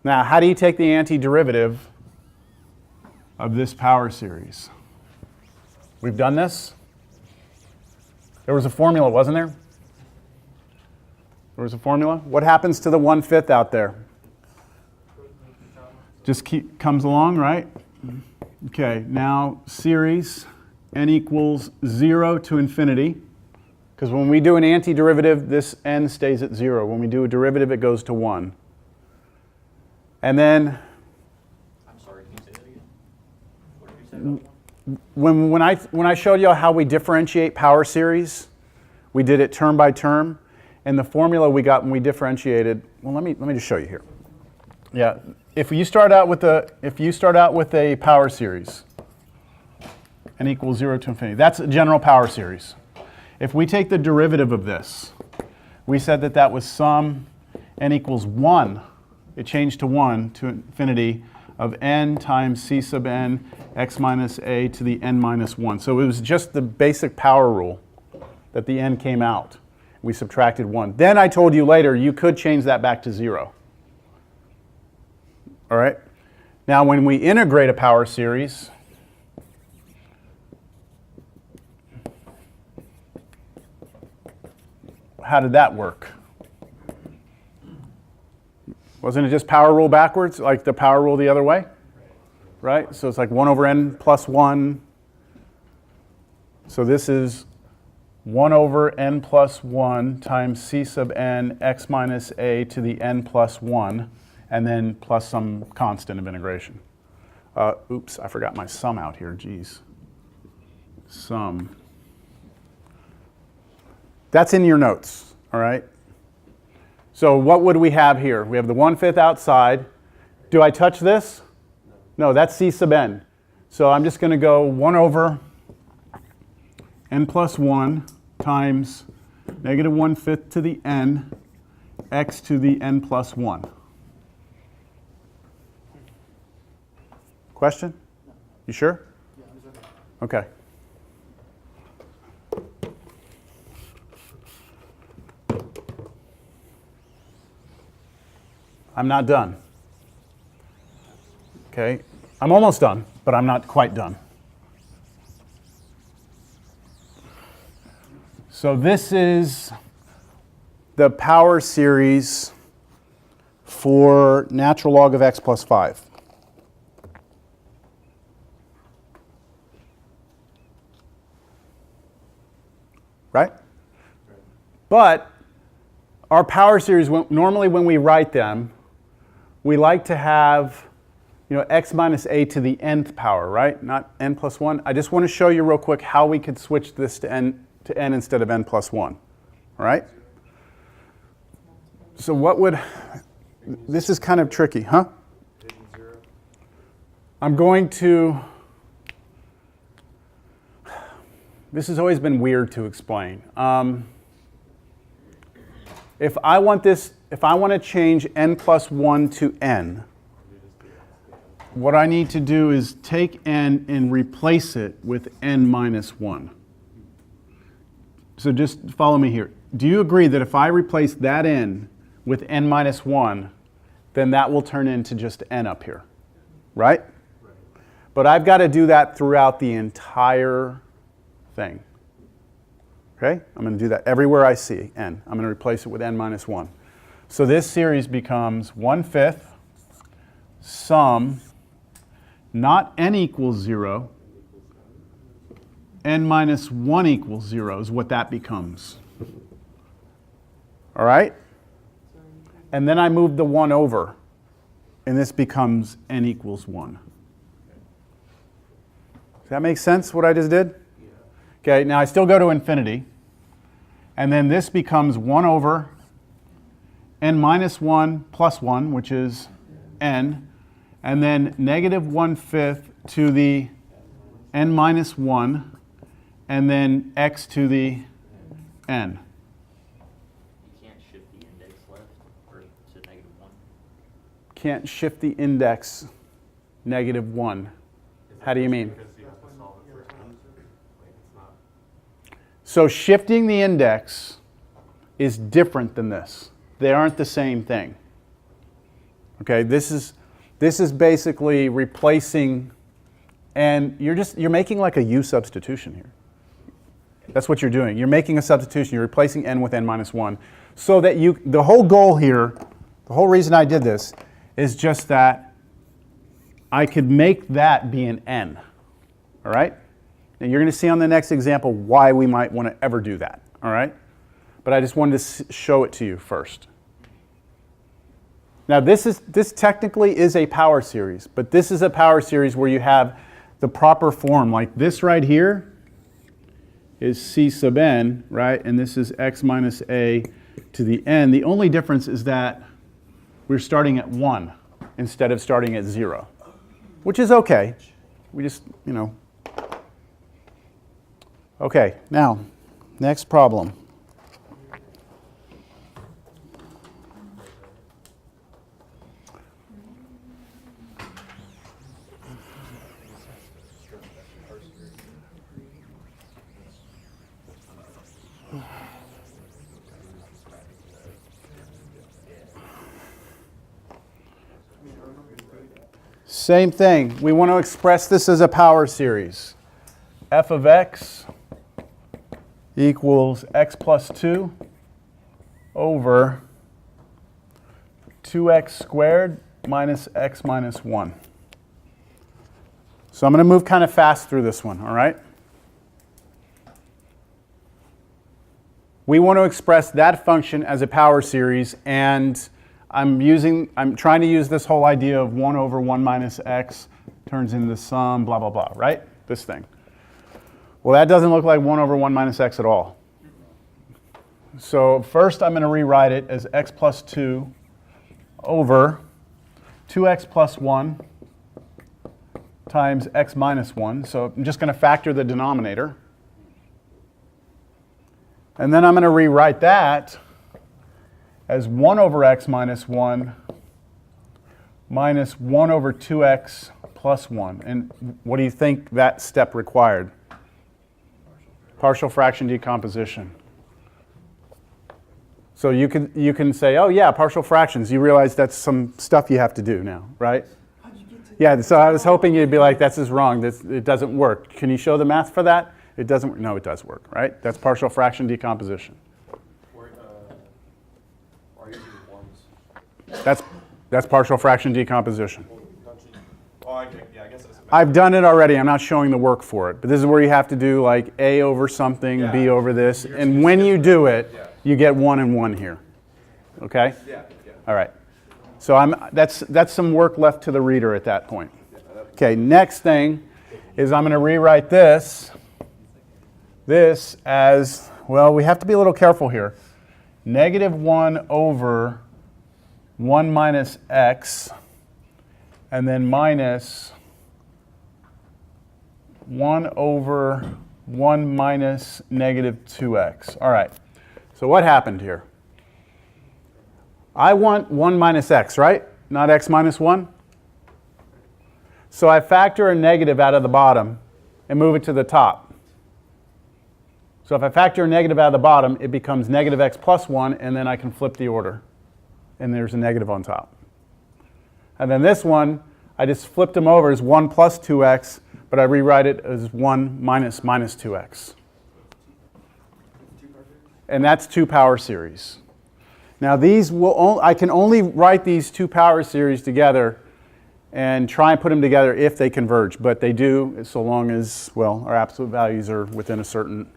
Now, how do you take the antiderivative of this power series? We've done this. There was a formula, wasn't there? There was a formula. What happens to the 1/5 out there? Just comes along, right? Okay, now series n equals 0 to infinity. Because when we do an antiderivative, this n stays at 0. When we do a derivative, it goes to 1. And then, I'm sorry, can you say that again? What did you say about one? when I showed you how we differentiate power series, we did it term by term. And the formula we got when we differentiated, well, let me just show you here. Yeah, if you start out with a power series, n equals 0 to infinity, that's a general power series. If we take the derivative of this, we said that that was sum n equals 1. It changed to 1 to infinity of n times c sub n x minus a to the n minus 1. So it was just the basic power rule that the n came out. We subtracted 1. Then I told you later you could change that back to 0. All right? Now when we integrate a power series, how did that work? Wasn't it just power rule backwards, like the power rule the other way? Right? So it's like 1 over n plus 1. So this is 1 over n plus 1 times c sub n x minus a to the n plus 1, and then plus some constant of integration. Oops, I forgot my sum out here, geez. Sum. That's in your notes, all right? So what would we have here? We have the 1/5 outside. Do I touch this? No, that's c sub n. So I'm just going to go 1 over n plus 1 times negative 1/5 to the n, x to the n plus 1. Question? You sure? Okay. I'm not done. Okay, I'm almost done, but I'm not quite done. So this is the power series for natural log of x plus 5. Right? But our power series, normally when we write them, we like to have, x minus a to the nth power, right? Not n plus 1. I just want to show you real quick how we could switch this to n instead of n plus 1. All right? So what would, this is kind of tricky, huh? I'm going to, this has always been weird to explain. If I want to change n plus 1 to n, what I need to do is take n and replace it with n minus 1. So just follow me here. Do you agree that if I replace that n with n minus 1, then that will turn into just n up here, right? But I've got to do that throughout the entire thing. Okay? I'm going to do that everywhere I see n. I'm going to replace it with n minus 1. So this series becomes 1/5 sum, not n equals 0, n minus 1 equals 0 is what that becomes. All right? And then I move the 1 over, and this becomes n equals 1. Does that make sense, what I just did? Okay, now I still go to infinity. And then this becomes 1 over n minus 1 plus 1, which is n. And then negative 1/5 to the n minus 1, and then x to the n. You can't shift the index left or to negative 1? Can't shift the index negative 1. How do you mean? So shifting the index is different than this. They aren't the same thing. Okay, this is basically replacing, and you're making like a u substitution here. That's what you're doing. You're making a substitution. You're replacing n with n minus 1. So that the whole goal here, the whole reason I did this, is just that I could make that be an n. All right? And you're going to see on the next example why we might want to ever do that. All right? But I just wanted to show it to you first. Now this technically is a power series, but this is a power series where you have the proper form. Like this right here is c sub n, right? And this is x minus a to the n. The only difference is that we're starting at 1 instead of starting at 0, which is okay. We just, you know. Okay, now, next problem. Same thing. We want to express this as a power series. F of x equals x plus 2 over 2x squared minus x minus 1. So I'm going to move kind of fast through this one, all right? We want to express that function as a power series, and I'm trying to use this whole idea of 1 over 1 minus x turns into the sum, blah, blah, blah, right? This thing. Well, that doesn't look like 1 over 1 minus x at all. So first I'm going to rewrite it as x plus 2 over 2x plus 1 times x minus 1. So I'm just going to factor the denominator. And then I'm going to rewrite that as 1 over x minus 1 minus 1 over 2x plus 1. And what do you think that step required? Partial fraction decomposition. So you can say, oh yeah, partial fractions. You realize that's some stuff you have to do now, right? Yeah, so I was hoping you'd be like, this is wrong. It doesn't work. Can you show the math for that? It doesn't work. No, it does work, right? That's partial fraction decomposition. That's partial fraction decomposition. I've done it already. I'm not showing the work for it. But this is where you have to do like A over something, B over this. And when you do it, you get 1 and 1 here. Okay? Yeah. All right. So that's some work left to the reader at that point. Okay, next thing is I'm going to rewrite this as, well, we have to be a little careful here. Negative 1 over 1 minus x, and then minus 1 over 1 minus negative 2x. All right, so what happened here? I want 1 minus x, right? Not x minus 1. So I factor a negative out of the bottom and move it to the top. So if I factor a negative out of the bottom, it becomes negative x plus 1, and then I can flip the order. And there's a negative on top. And then this one, I just flipped them over as 1 plus 2x, but I rewrite it as 1 minus 2x. And that's 2 power series. Now these I can only write these 2 power series together and try and put them together if they converge, but they do so long as, well, our absolute values are within a certain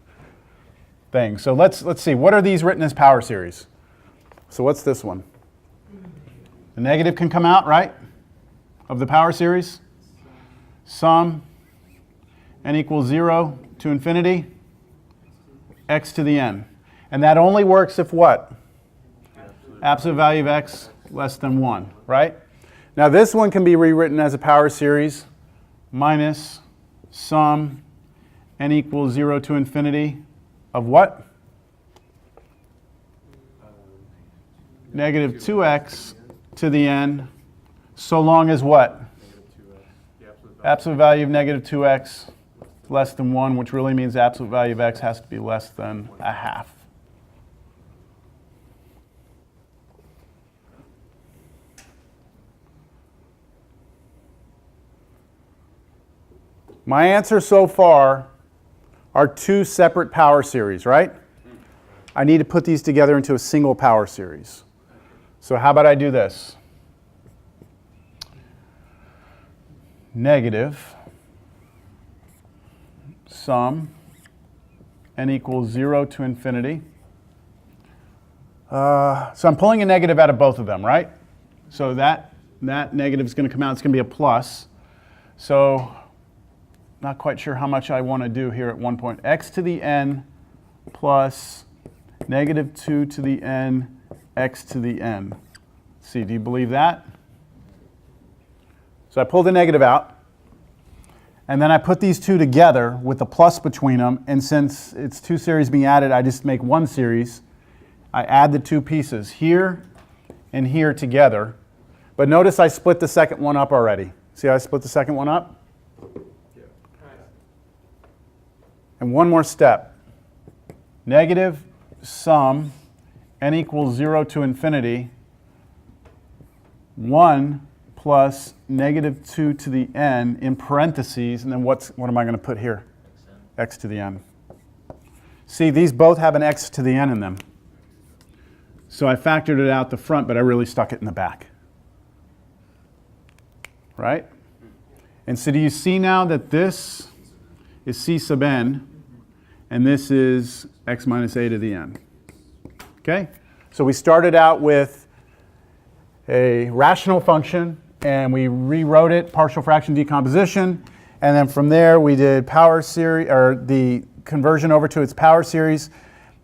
thing. So let's see, what are these written as power series? So what's this one? The negative can come out, right, of the power series. Sum n equals 0 to infinity, x to the n. And that only works if what? Absolute value of x less than 1, right? Now this one can be rewritten as a power series minus sum n equals 0 to infinity of what? Negative 2x to the n, so long as what? Absolute value of negative 2x less than 1, which really means absolute value of x has to be less than a half. My answer so far are two separate power series, right? I need to put these together into a single power series. So how about I do this? Negative sum n equals 0 to infinity. So I'm pulling a negative out of both of them, right? So that negative is going to come out. It's going to be a plus. So not quite sure how much I want to do here at one point. X to the n plus negative 2 to the n x to the n. Let's see, do you believe that? So I pull the negative out. And then I put these two together with a plus between them. And since it's two series being added, I just make one series. I add the two pieces here and here together. But notice I split the second one up already. See how I split the second one up? Yeah. And one more step. Negative sum n equals 0 to infinity 1 plus negative 2 to the n in parentheses, and then what am I going to put here? X to the n. See, these both have an x to the n in them. So I factored it out the front, but I really stuck it in the back. Right? And so do you see now that this is c sub n, and this is x minus a to the n? Okay? So we started out with a rational function, and we rewrote it, partial fraction decomposition, and then from there we did power series, or the conversion over to its power series,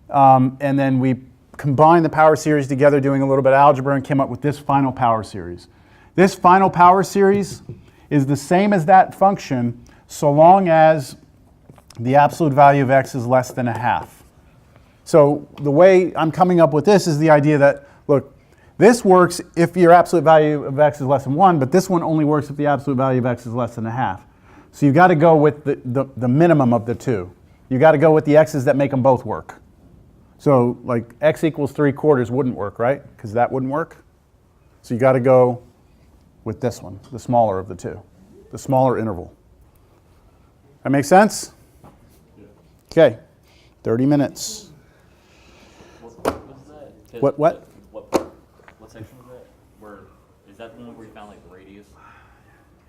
and then we combined the power series together doing a little bit of algebra and came up with this final power series. This final power series is the same as that function so long as the absolute value of x is less than a half. So the way I'm coming up with this is the idea that, look, this works if your absolute value of x is less than 1, but this one only works if the absolute value of x is less than a half. So you've got to go with the minimum of the two. You've got to go with the x's that make them both work. So like x equals 3/4 wouldn't work, right? Because that wouldn't work. So you got to go with this one, the smaller of the two, the smaller interval. That make sense? Okay, 30 minutes. What's that? What? What section was that? Where is that the one where you found like the radius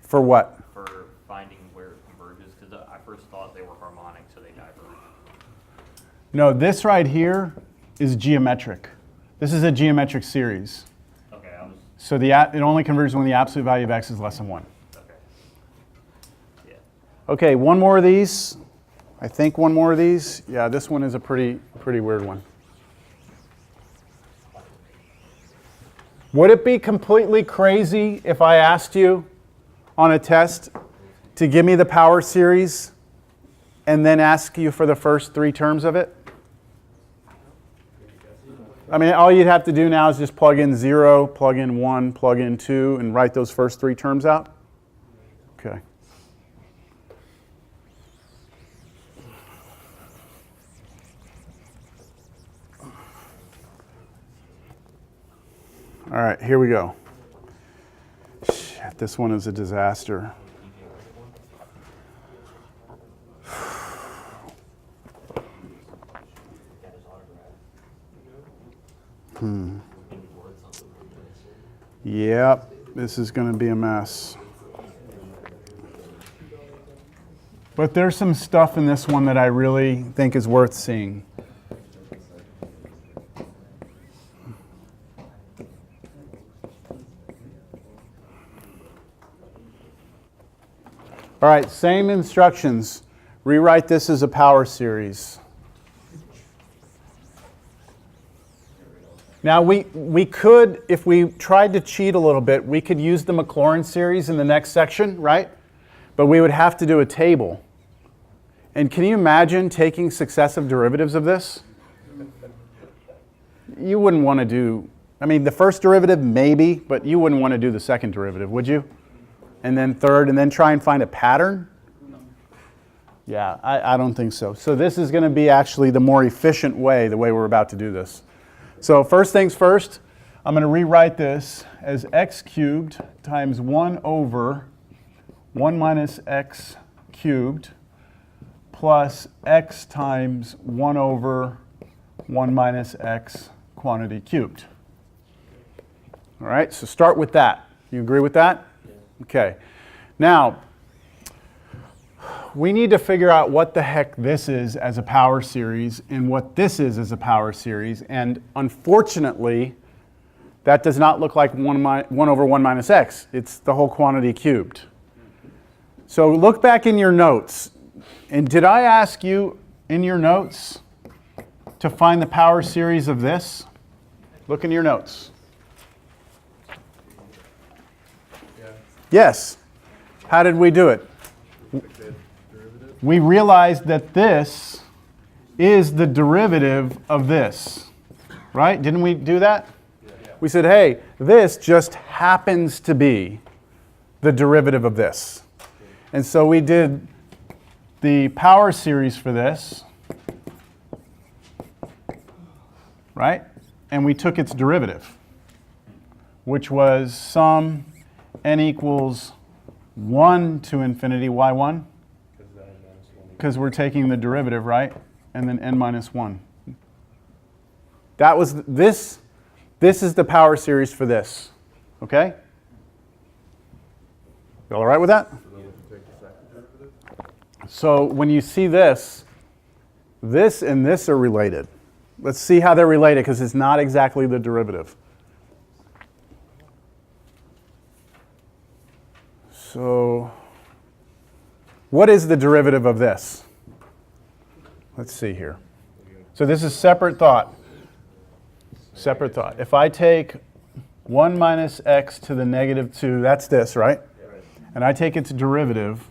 For what? for finding where it converges? Because I first thought they were harmonic, so they diverge. No, this right here is geometric. This is a geometric series. Okay, So it only converges when the absolute value of x is less than 1. okay. Yeah. Okay, one more of these. I think one more of these. Yeah, this one is a pretty weird one. Would it be completely crazy if I asked you on a test to give me the power series and then ask you for the first 3 terms of it? I mean, all you'd have to do now is just plug in 0, plug in 1, plug in 2, and write those first 3 terms out? Okay. All right, here we go. Shit, this one is a disaster. Yep, this is going to be a mess. But there's some stuff in this one that I really think is worth seeing. All right, same instructions. Rewrite this as a power series. Now we could, if we tried to cheat a little bit, we could use the Maclaurin series in the next section, right? But we would have to do a table. And can you imagine taking successive derivatives of this? You wouldn't want to do, I mean, the first derivative maybe, but you wouldn't want to do the second derivative, would you? And then third, and then try and find a pattern? Yeah, I don't think so. So this is going to be actually the more efficient way, the way we're about to do this. So first things first, I'm going to rewrite this as x cubed times 1 over 1 minus x cubed plus x times 1 over 1 minus x quantity cubed. All right, so start with that. You agree with that? Yeah. Okay. Now, we need to figure out what the heck this is as a power series and what this is as a power series. And unfortunately, that does not look like 1 over 1 minus x. It's the whole quantity cubed. So look back in your notes. And did I ask you in your notes to find the power series of this? Look in your notes. Yes. How did we do it? We realized that this is the derivative of this, right? Didn't we do that? We said, hey, this just happens to be the derivative of this. And so we did the power series for this, right? And we took its derivative, which was sum n equals 1 to infinity, why 1? Because we're taking the derivative, right? And then n minus 1. That was this. This is the power series for this. Okay? You all right with that? So when you see this and this are related. Let's see how they're related, because it's not exactly the derivative. So what is the derivative of this? Let's see here. So this is separate thought. Separate thought. If I take 1 minus x to the negative 2, that's this, right? And I take its derivative,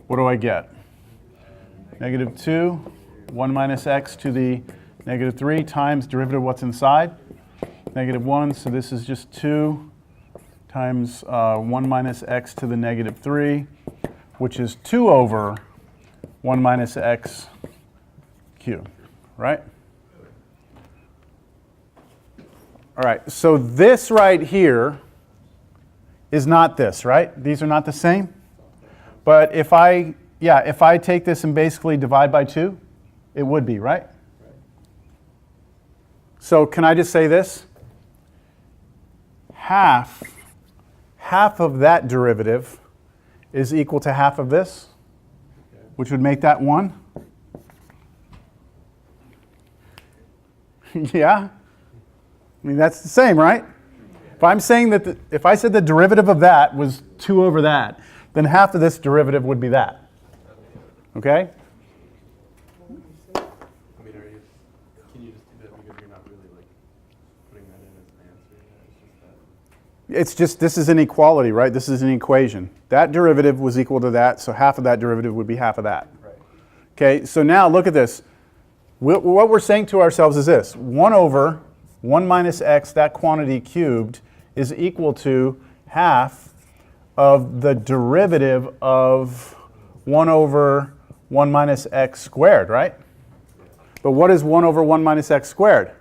what do I get? Negative 2, 1 minus x to the negative 3 times derivative of what's inside? Negative 1, so this is just 2 times 1 minus x to the negative 3, which is 2 over 1 minus x cubed, right? All right, so this right here is not this, right? These are not the same. But if I take this and basically divide by 2, it would be, right? So can I just say this? Half of that derivative is equal to half of this, which would make that 1. Yeah? I mean, that's the same, right? If I'm saying that, if I said the derivative of that was 2 over that, then half of this derivative would be that. Okay? I mean, can you just do that because you're not really like putting that in as an answer? It's just, this is an equality, right? This is an equation. That derivative was equal to that, so half of that derivative would be half of that. Right. Okay, so now look at this. What we're saying to ourselves is this. 1 over 1 minus x, that quantity cubed, is equal to half of the derivative of 1 over 1 minus x squared, right? But what is 1 over 1 minus x squared?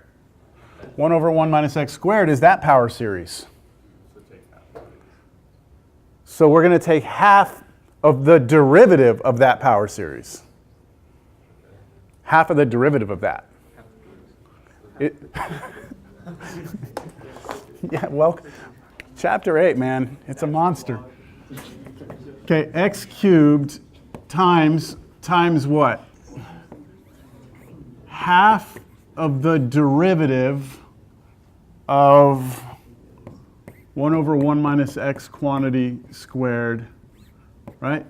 1 over 1 minus x squared is that power series. So we're going to take half of the derivative of that power series. Half of the derivative of that. Yeah, well, chapter 8, man, it's a monster. Okay, x cubed times what? Half of the derivative of 1 over 1 minus x quantity squared, right?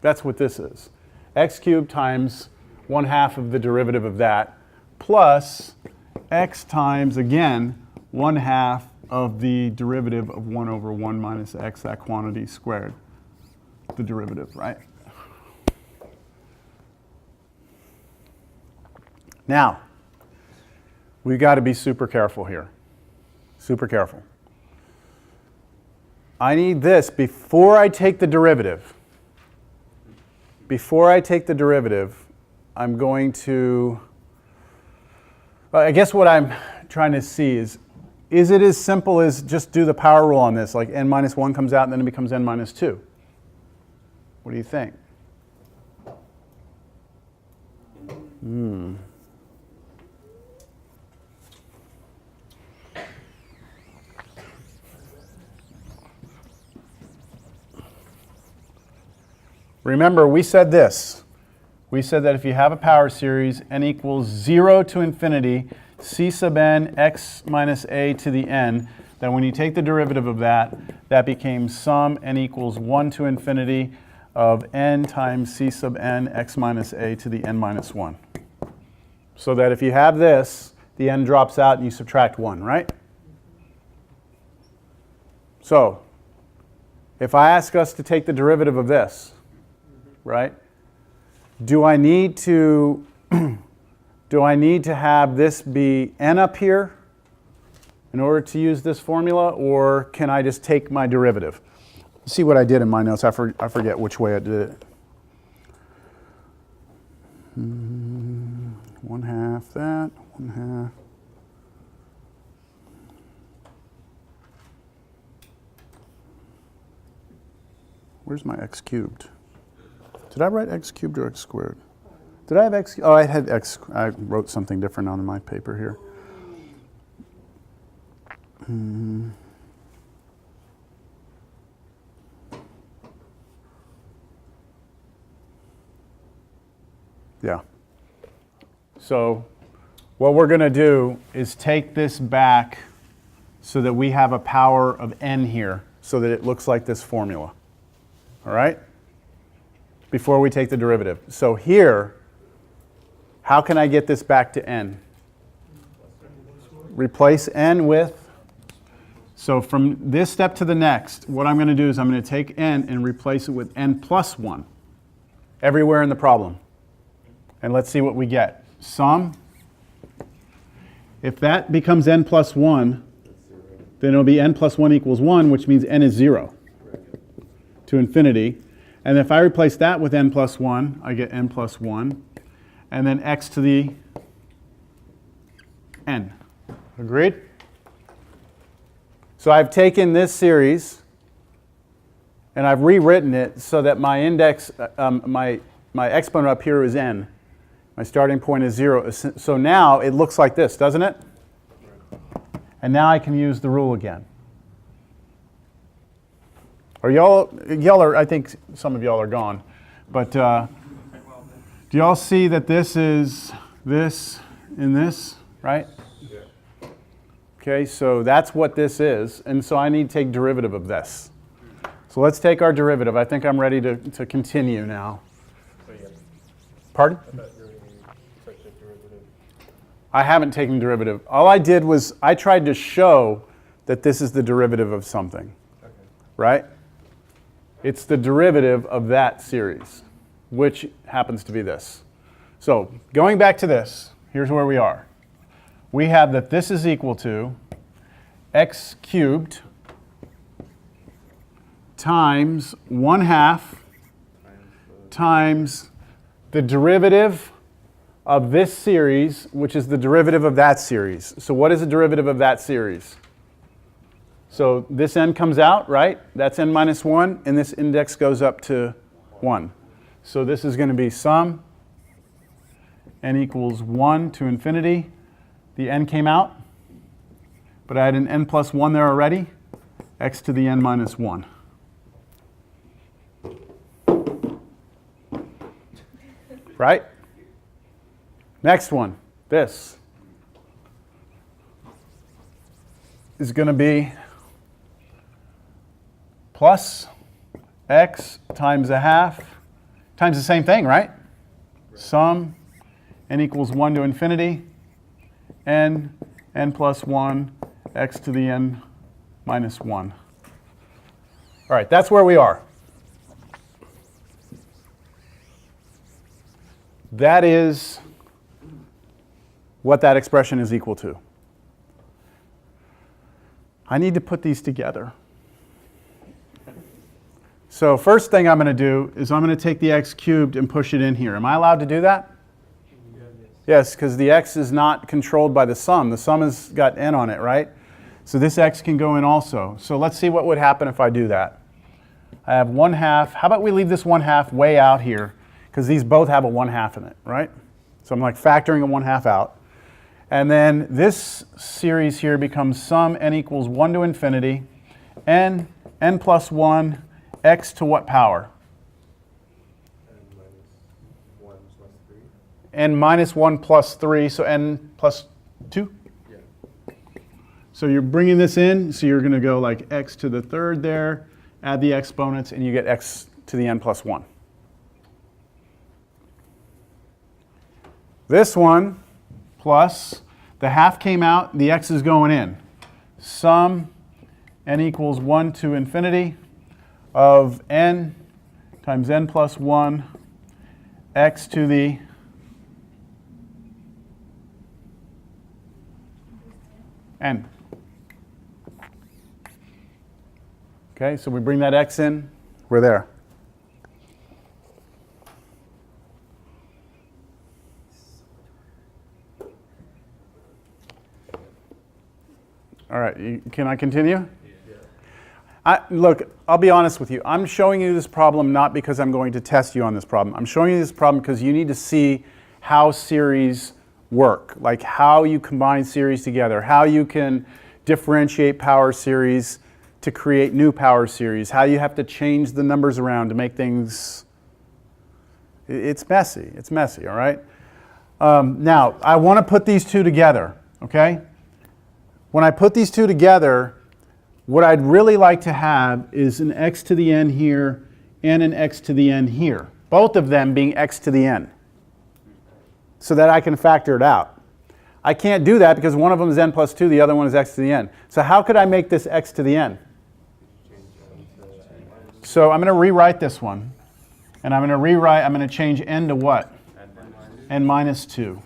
That's what this is. X cubed times 1/2 of the derivative of that, plus x times, again, 1/2 of the derivative of 1 over 1 minus x, that quantity squared, the derivative, right? Now, we've got to be super careful here. Super careful. I need this before I take the derivative. Before I take the derivative, I'm going to, I guess what I'm trying to see is it as simple as just do the power rule on this, like n minus 1 comes out and then it becomes n minus 2? What do you think? Remember, we said this. We said that if you have a power series, n equals 0 to infinity, c sub n x minus a to the n, then when you take the derivative of that, that became sum n equals 1 to infinity of n times c sub n x minus a to the n minus 1. So that if you have this, the n drops out and you subtract 1, right? So, if I ask us to take the derivative of this, right? Do I need to have this be n up here in order to use this formula, or can I just take my derivative? Let's see what I did in my notes. I forget which way I did it. 1/2 that, 1/2. Where's my x cubed? Did I write x cubed or x squared? Did I have x? Oh, I had x. I wrote something different on my paper here. Yeah. So what we're going to do is take this back so that we have a power of n here so that it looks like this formula. All right? Before we take the derivative. So here, how can I get this back to n? Replace n with, so from this step to the next, what I'm going to do is I'm going to take n and replace it with n plus 1 everywhere in the problem. And let's see what we get. Sum, if that becomes n plus 1, then it'll be n plus 1 equals 1, which means n is 0 to infinity. And if I replace that with n plus 1, I get n plus 1. And then x to the n. Agreed? So I've taken this series and I've rewritten it so that my index, my exponent up here is n. My starting point is 0. So now it looks like this, doesn't it? And now I can use the rule again. Are y'all are, I think some of y'all are gone, but do y'all see that this is this and this, right? Yeah. Okay, so that's what this is, and so I need to take derivative of this. So let's take our derivative. I think I'm ready to continue now. So yeah, Pardon? I thought you already took the derivative. I haven't taken derivative. All I did was I tried to show that this is the derivative of something, Okay. right? It's the derivative of that series, which happens to be this. So going back to this, here's where we are. We have that this is equal to x cubed times 1/2 times the derivative of this series, which is the derivative of that series. So what is the derivative of that series? So this n comes out, right? That's n minus 1, and this index goes up to 1. So this is going to be sum n equals 1 to infinity. The n came out, but I had an n plus 1 there already, x to the n minus 1. Right? Next one, this is going to be plus x times 1/2 times the same thing, right? Sum n equals 1 to infinity, n plus 1, x to the n minus 1. All right, that's where we are. That is what that expression is equal to. I need to put these together. So first thing I'm going to do is I'm going to take the x cubed and push it in here. Am I allowed to do that? Yes, because the x is not controlled by the sum. The sum has got n on it, right? So this x can go in also. So let's see what would happen if I do that. I have 1/2. How about we leave this 1/2 way out here? Because these both have a 1/2 in it, right? So I'm like factoring a 1/2 out. And then this series here becomes sum n equals 1 to infinity, n plus 1, x to what power? N minus 1 plus 3, so n plus 2? Yeah. So you're bringing this in, so you're going to go like x to the third there, add the exponents, and you get x to the n plus 1. This one plus the half came out, the x is going in. Sum n equals 1 to infinity of n times n plus 1 x to the n. Okay, so we bring that x in, we're there. All right, can I continue? Look, I'll be honest with you. I'm showing you this problem not because I'm going to test you on this problem. I'm showing you this problem because you need to see how series work, like how you combine series together, how you can differentiate power series to create new power series, how you have to change the numbers around to make things. It's messy, all right? Now, I want to put these two together, okay? When I put these two together, what I'd really like to have is an x to the n here and an x to the n here, both of them being x to the n, so that I can factor it out. I can't do that because one of them is n plus 2, the other one is x to the n. So how could I make this x to the n? So I'm going to rewrite this one, and I'm going to change n to what? N minus 2.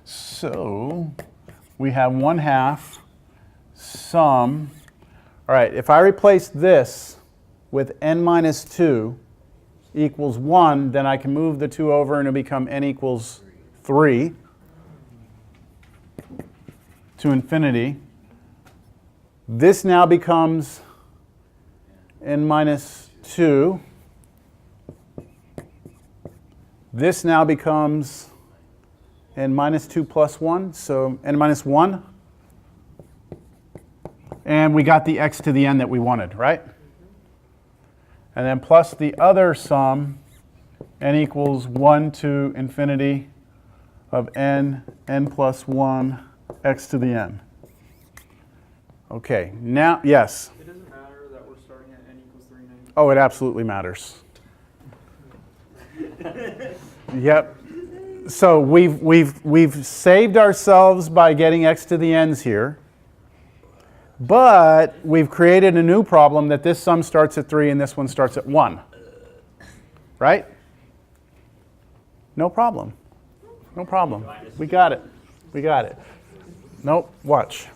So we have 1/2 sum. All right, if I replace this with n minus 2 equals 1, then I can move the 2 over and it'll become n equals 3 to infinity. This now becomes n minus 2. This now becomes n minus 2 plus 1, so n minus 1. And we got the x to the n that we wanted, right? And then plus the other sum, n equals 1 to infinity of n plus 1, x to the n. Okay, now, yes? It doesn't matter that we're starting at n equals 390. Oh, it absolutely matters. Yep. So we've saved ourselves by getting x to the n's here, but we've created a new problem that this sum starts at 3 and this one starts at 1. Right? No problem. No problem. We got it. We got it. Nope, watch.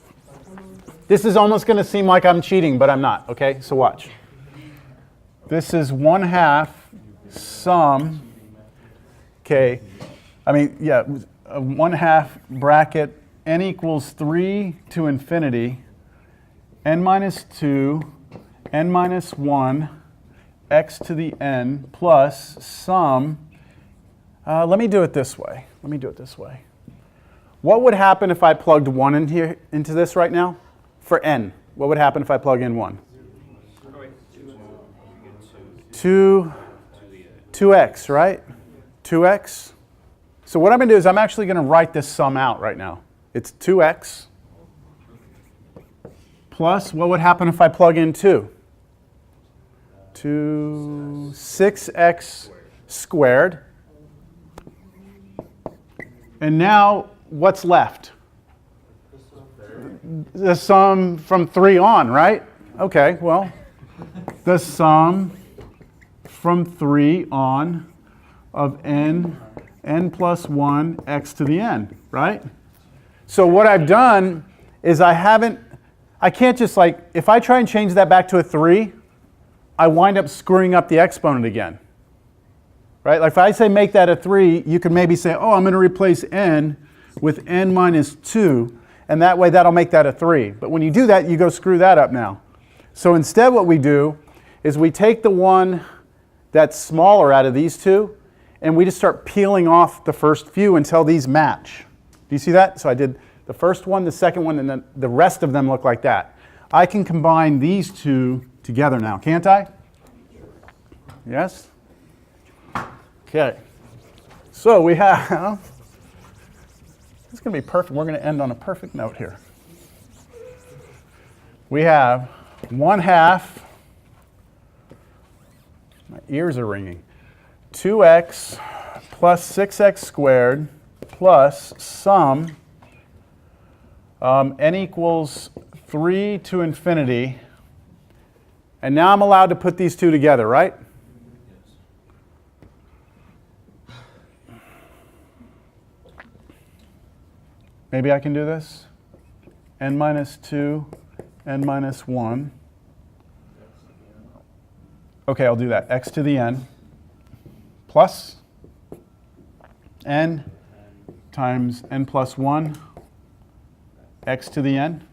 This is almost going to seem like I'm cheating, but I'm not, okay? So watch. This is 1/2 sum, okay, I mean, yeah, 1/2 bracket n equals 3 to infinity, n minus 2, n minus 1, x to the n plus sum. Let me do it this way. What would happen if I plugged 1 in here, into this right now? For n, what would happen if I plug in 1? 2x, right? 2x. So what I'm going to do is I'm actually going to write this sum out right now. It's 2x plus, what would happen if I plug in 2? 6x squared. And now, what's left? The sum from 3 on, right? Okay, well, the sum from 3 on of n plus 1, x to the n, right? So what I've done is I can't just like, if I try and change that back to a 3, I wind up screwing up the exponent again. Right? Like if I say make that a 3, you could maybe say, oh, I'm going to replace n with n minus 2. and that way that'll make that a 3. But when you do that, you go screw that up now. So instead what we do is we take the one that's smaller out of these two, and we just start peeling off the first few until these match. Do you see that? So I did the first one, the second one, and then the rest of them look like that. I can combine these two together now, can't I? Yes? Okay. So we have, it's going to be perfect. We're going to end on a perfect note here. We have 1/2, my ears are ringing, 2x plus 6x squared plus sum n equals 3 to infinity. And now I'm allowed to put these two together, right? Maybe I can do this. N minus 2, n minus 1. Okay, I'll do that. X to the n plus n times n plus 1, x to the n,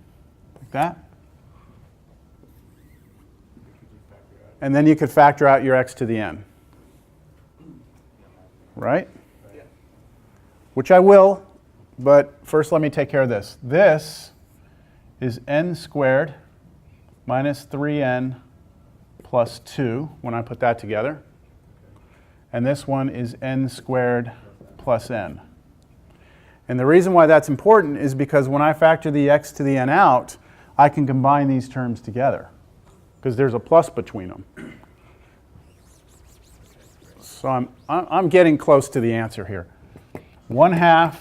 like that. And then you could factor out your x to the n. Right? Which I will, but first let me take care of this. This is n squared minus 3n plus 2 when I put that together. And this one is n squared plus n. And the reason why that's important is because when I factor the x to the n out, I can combine these terms together because there's a plus between them. So I'm getting close to the answer here. 1/2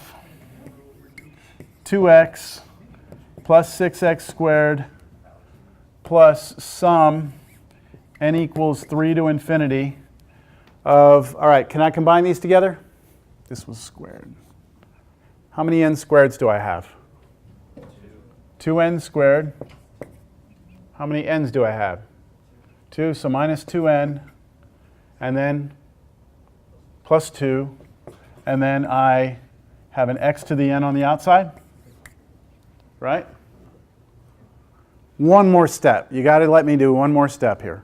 2x plus 6x squared plus sum n equals 3 to infinity of, all right, can I combine these together? This was squared. How many n squareds do I have? 2n squared. How many n's do I have? 2, so minus 2n, and then plus 2, and then I have an x to the n on the outside, right? One more step. You got to let me do one more step here.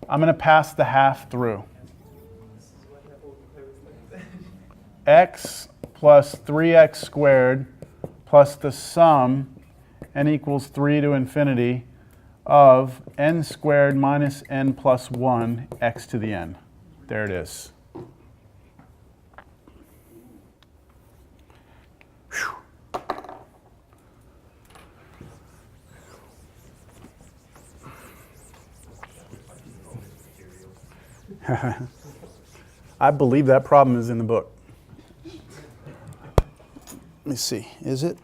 I'm going to pass the half through. X plus 3x squared plus the sum n equals 3 to infinity of n squared minus n plus 1 x to the n. There it is. I believe that problem is in the book. Let me see, is it?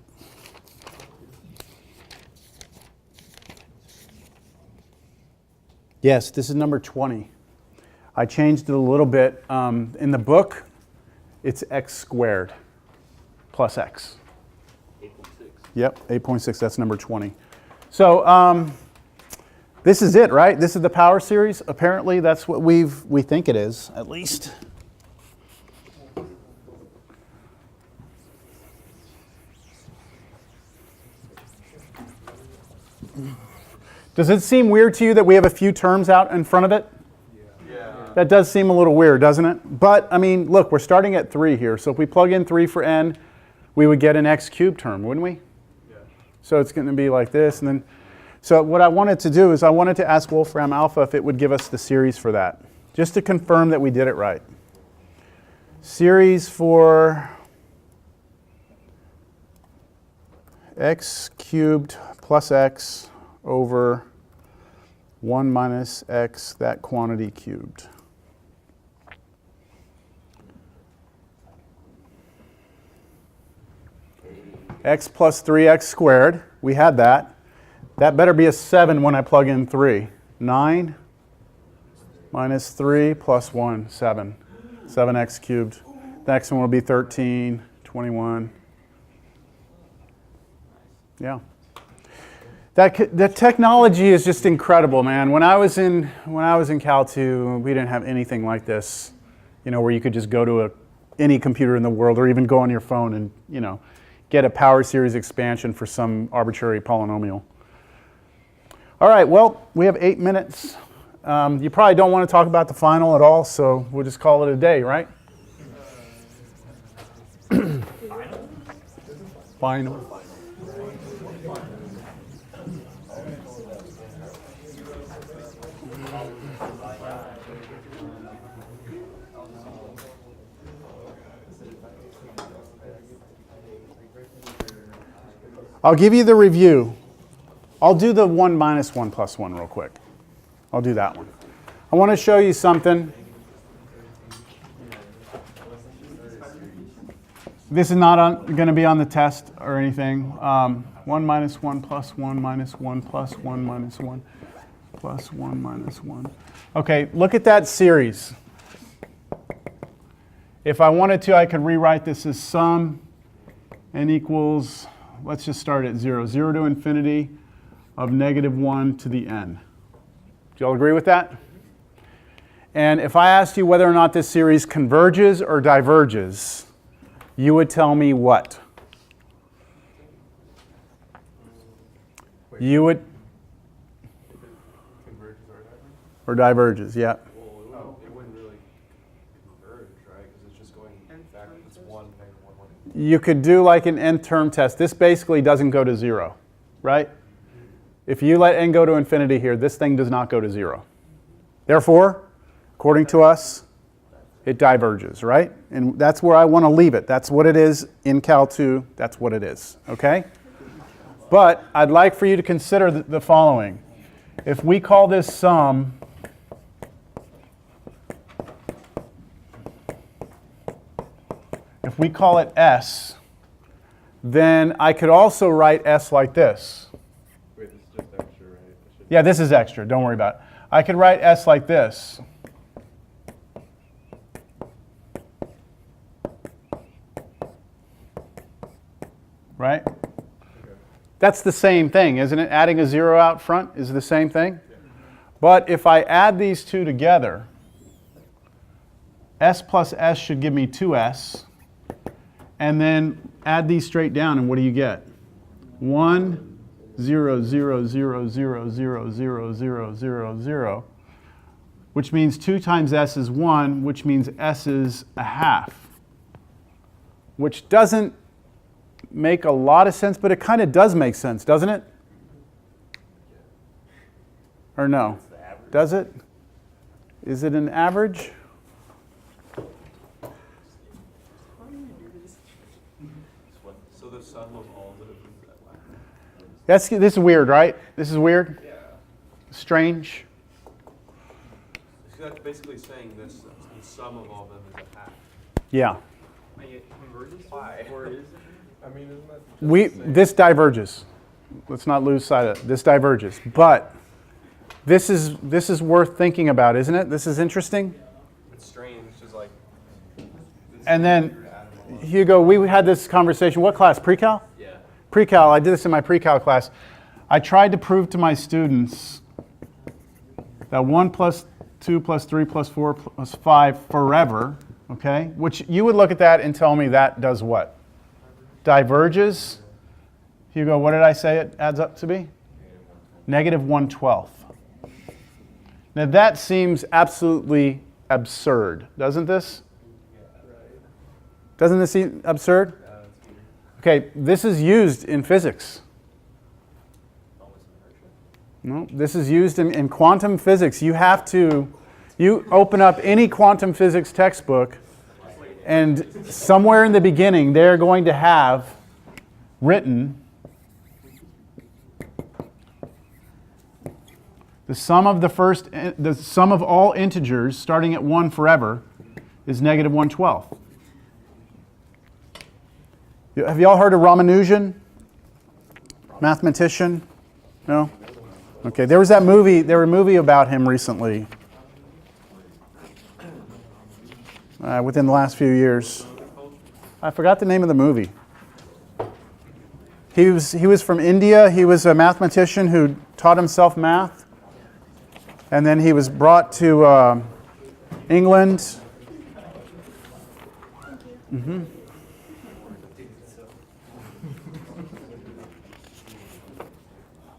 Yes, this is number 20. I changed it a little bit. In the book, it's x squared plus x. 8.6. Yep, 8.6, that's number 20. So this is it, right? This is the power series. Apparently, that's what we think it is, at least. Does it seem weird to you that we have a few terms out in front of it? Yeah. That does seem a little weird, doesn't it? But, I mean, look, we're starting at 3 here. So if we plug in 3 for n, we would get an x cubed term, wouldn't we? Yeah. So it's going to be like this. And then, so what I wanted to do is I wanted to ask Wolfram Alpha if it would give us the series for that, just to confirm that we did it right. Series for x cubed plus x over 1 minus x, that quantity cubed. X plus 3x squared, we had that. That better be a 7 when I plug in 3. 9 minus 3 plus 1, 7. 7x cubed. The next one will be 13, 21. Yeah. The technology is just incredible, man. When I was in Cal 2, we didn't have anything like this, you know, where you could just go to any computer in the world or even go on your phone and, you know, get a power series expansion for some arbitrary polynomial. All right, well, we have 8 minutes. You probably don't want to talk about the final at all, so we'll just call it a day, right? Final. I'll give you the review. I'll do the 1 minus 1 plus 1 real quick. I'll do that one. I want to show you something. This is not going to be on the test or anything. 1 minus 1 plus 1 minus 1 plus 1 minus 1 plus 1 minus 1. Okay, look at that series. If I wanted to, I could rewrite this as sum n equals, let's just start at 0. 0 to infinity of -1 to the n. Do you all agree with that? And if I asked you whether or not this series converges or diverges, you would tell me what? You would... Converges Or diverges, yeah. Well, it wouldn't really converge, right? Because it's just going back. It's 1, -1, 1. You could do like an n-term test. This basically doesn't go to 0, right? If you let n go to infinity here, this thing does not go to 0. Therefore, according to us, it diverges, right? And that's where I want to leave it. That's what it is in Cal 2. That's what it is, okay? But I'd like for you to consider the following. If we call this sum if we call it S, then I could also write S like this. Wait, this is just extra, right? Yeah, this is extra. Don't worry about it. I could write S like this. Right? That's the same thing, isn't it? Adding a 0 out front is the same thing. But if I add these two together, S plus S should give me 2S. And then add these straight down, and what do you get? 1, 0, 0, 0, 0, 0, 0, 0, 0, 0, which means 2 times S is 1, which means S is a half, which doesn't make a lot of sense, but it kind of does make sense, doesn't it? Or no? Does it? Is it an average? So the sum of all the... This is weird, right? This is weird? Yeah. Strange? So that's basically saying this, the sum of all of them is a half. Yeah. Like it converges? Why? Or is it? I mean, isn't that just the same? This diverges. Let's not lose sight of it. This diverges. But this is worth thinking about, isn't it? This is interesting. It's strange, it's just like... And then, Hugo, we had this conversation. What class? Pre-cal? Yeah. Pre-cal. I did this in my pre-cal class. I tried to prove to my students that 1 plus 2 plus 3 plus 4 plus 5 forever, okay? Which you would look at that and tell me that does what? Diverges. Hugo, what did I say it adds up to be? -1/12. Now that seems absolutely absurd, doesn't this? Doesn't this seem absurd? Okay, this is used in physics. No, this is used in quantum physics. You open up any quantum physics textbook, and somewhere in the beginning, they're going to have written the sum of all integers starting at 1 forever is -1/12. Have you all heard of Ramanujan? Mathematician? No? Okay, there was a movie about him recently. Within the last few years. I forgot the name of the movie. He was from India. He was a mathematician who taught himself math. And then he was brought to England.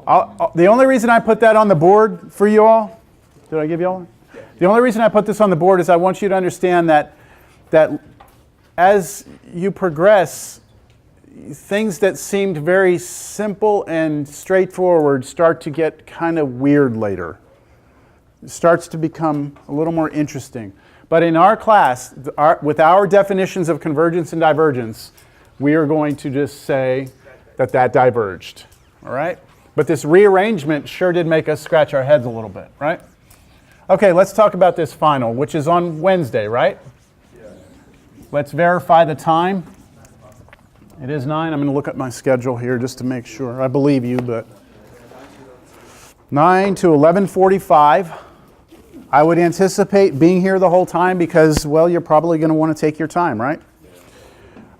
The only reason I put that on the board for you all, did I give you all? The only reason I put this on the board is I want you to understand that as you progress, things that seemed very simple and straightforward start to get kind of weird later. It starts to become a little more interesting. But in our class, with our definitions of convergence and divergence, we are going to just say that diverged, all right? But this rearrangement sure did make us scratch our heads a little bit, right? Okay, let's talk about this final, which is on Wednesday, right? Yeah. Let's verify the time. It is 9. I'm going to look at my schedule here just to make sure. I believe you, but 9 to 11:45. I would anticipate being here the whole time because, well, you're probably going to want to take your time, right?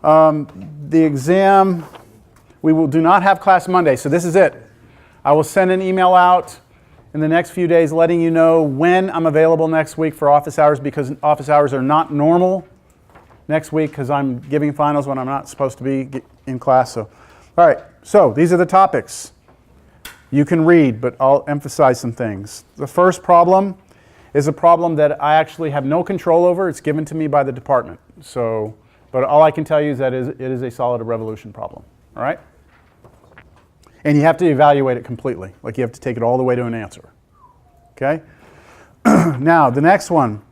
The exam, we do not have class Monday, so this is it. I will send an email out in the next few days letting you know when I'm available next week for office hours, because office hours are not normal next week because I'm giving finals when I'm not supposed to be in class. So, all right, so these are the topics. You can read, but I'll emphasize some things. The first problem is a problem that I actually have no control over. It's given to me by the department. So, but all I can tell you is that it is a solid revolution problem, all right? And you have to evaluate it completely. Like you have to take it all the way to an answer, okay? Now, the next one.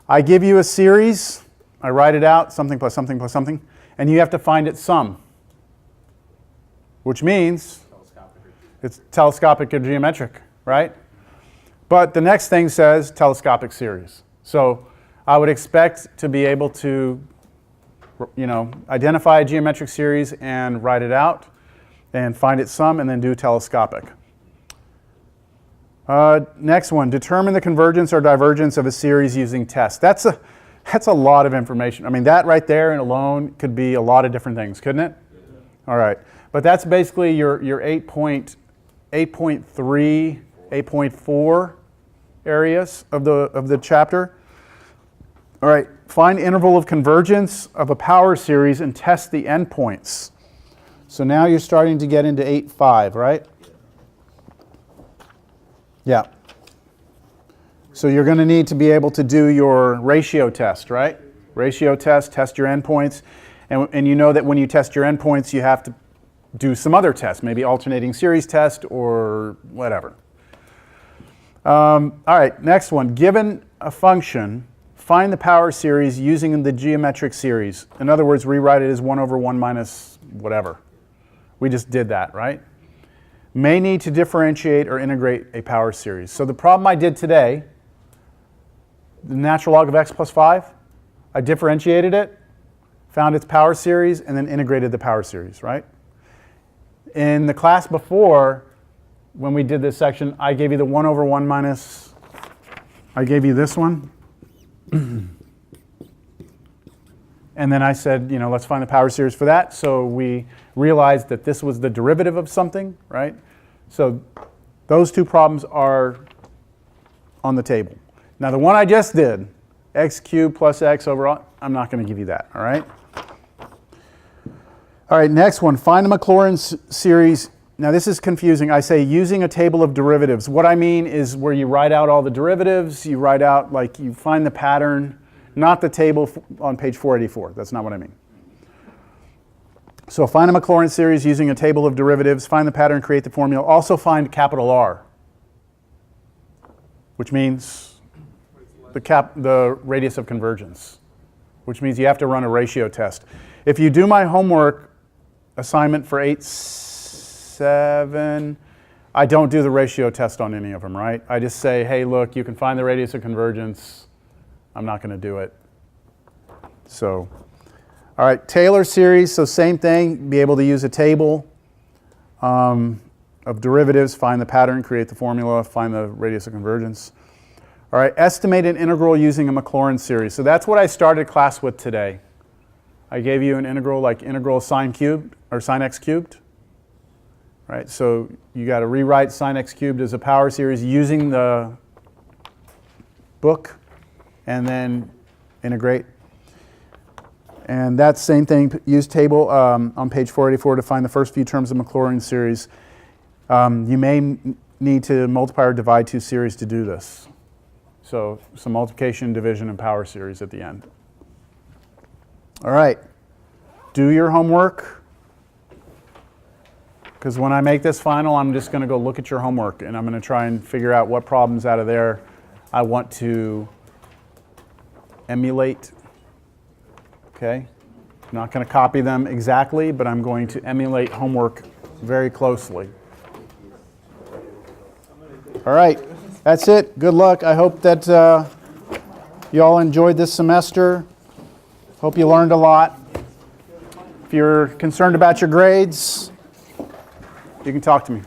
I give you a series. I write it out, something plus something plus something, and you have to find its sum, which means it's telescopic or geometric, right? But the next thing says telescopic series. So I would expect to be able to, identify a geometric series and write it out and find its sum and then do telescopic. Next one, determine the convergence or divergence of a series using tests. That's a lot of information. I mean, that right there and alone could be a lot of different things, couldn't it? Yeah. All right. But that's basically your 8.3, 8.4 areas of the chapter. All right. Find interval of convergence of a power series and test the endpoints. So now you're starting to get into 8.5, right? Yeah. So you're going to need to be able to do your ratio test, right? Ratio test, test your endpoints. And you know that when you test your endpoints, you have to do some other tests, maybe alternating series test or whatever. All right, next one. Given a function, find the power series using the geometric series. In other words, rewrite it as 1 over 1 minus whatever. We just did that, right? May need to differentiate or integrate a power series. So the problem I did today, the natural log of x plus 5, I differentiated it, found its power series, and then integrated the power series, right? In the class before, when we did this section, I gave you the 1 over 1 minus, I gave you this one. And then I said, let's find the power series for that. So we realized that this was the derivative of something, right? So those two problems are on the table. Now the one I just did, x cubed plus x over, I'm not going to give you that, all right? All right, next one, find the Maclaurin series. Now this is confusing. I say using a table of derivatives. What I mean is where you write out all the derivatives, you write out, like you find the pattern, not the table on page 484. That's not what I mean. So find a Maclaurin series using a table of derivatives, find the pattern, create the formula. Also find capital R, which means the radius of convergence, which means you have to run a ratio test. If you do my homework assignment for 8.7, I don't do the ratio test on any of them, right? I just say, hey, look, you can find the radius of convergence. I'm not going to do it. So, all right, Taylor series, so same thing, be able to use a table of derivatives, find the pattern, create the formula, find the radius of convergence. All right, estimate an integral using a Maclaurin series. So that's what I started class with today. I gave you an integral like integral sine cubed or sine x cubed. Right, so you got to rewrite sine x cubed as a power series using the book and then integrate. And that same thing, use table on page 484 to find the first few terms of Maclaurin series. You may need to multiply or divide two series to do this. So some multiplication, division, and power series at the end. All right, do your homework. Because when I make this final, I'm just going to go look at your homework, and I'm going to try and figure out what problems out of there I want to emulate. Okay? I'm not going to copy them exactly, but I'm going to emulate homework very closely. All right, that's it. Good luck. I hope that you all enjoyed this semester. Hope you learned a lot. If you're concerned about your grades, you can talk to me.